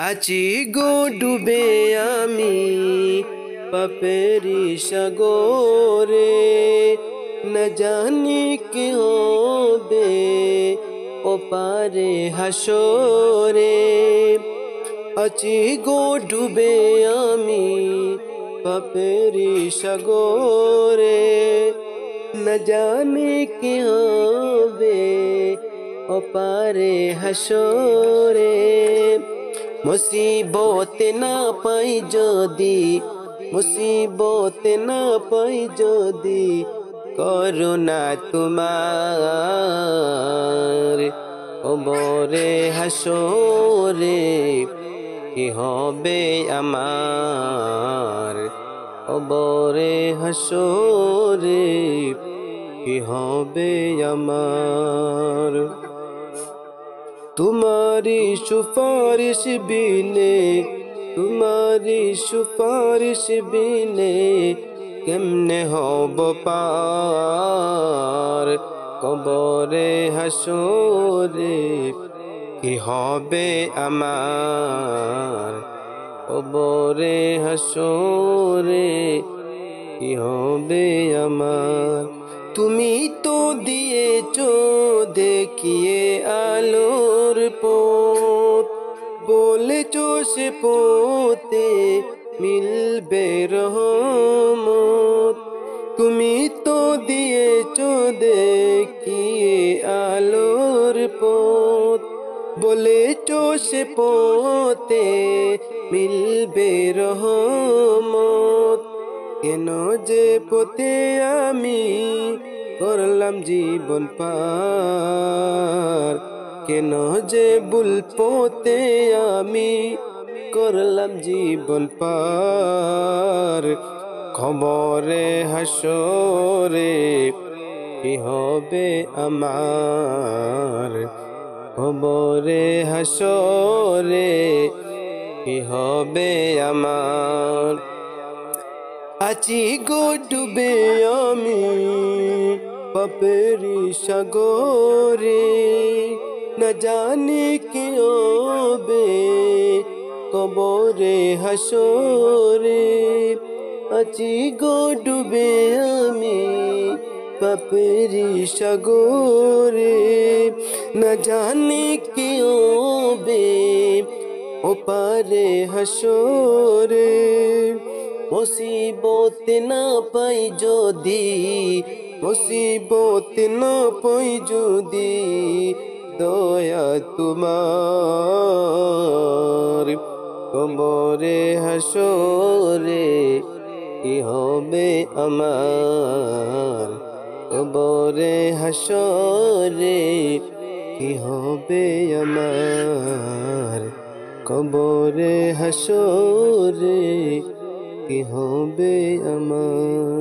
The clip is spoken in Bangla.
আছি গো ডুবে আমি পাপেরি সাগরে, না জানি কি হবে ওপারে হাসরে। আছি গো ডুবে আমি পাপেরি সাগরে, না জানি কি হবে ওপারে হাসরে। মুসিবত না পাই যদি, মুসিবত না পাই যদি করুণা তোমার, কবরে হাসরে কি হবে আমার, কবরে হাসরে কি হবে আমার। तुम्हारी सुपारिश बिने, तुम्हारी सुपारिश बिने केमने हब पार, कबरे हासरे कि हबे आमार, कबरे हासरे कि हबे आमार। তুমি তো দিয়েছো দেখিয়ে আলোর পথ, বলেছো সে পথে মিলবে রহমত। তুমি তো দিয়েছো দেখিয়ে আলোর পথ, বলেছো সে পথে মিলবে রহমত। কেন যে পথে আমি করলাম জীবন পার, কেন যে ভুল পথে আমি করলাম জীবন পার। খবরে হাসরে কি হবে আমার, খবরে হাসরে কি হবে আমার। আছি গো ডুবে আমি পাপেরি সাগরে, না জানি কি হবে কবরে হাসরে। আছি গো ডুবে আমি পাপেরি সাগরে, না জানি কি হবে ওপারে হাসরে। মুসিবত না পাই যদি, মুসিবত না পাই যদি দয়া তোমার, কবরে হাসরে কি হবে আমার, কবরে হাসরে কি হবে আমার, কবরে হাসরে কি হবে আমার।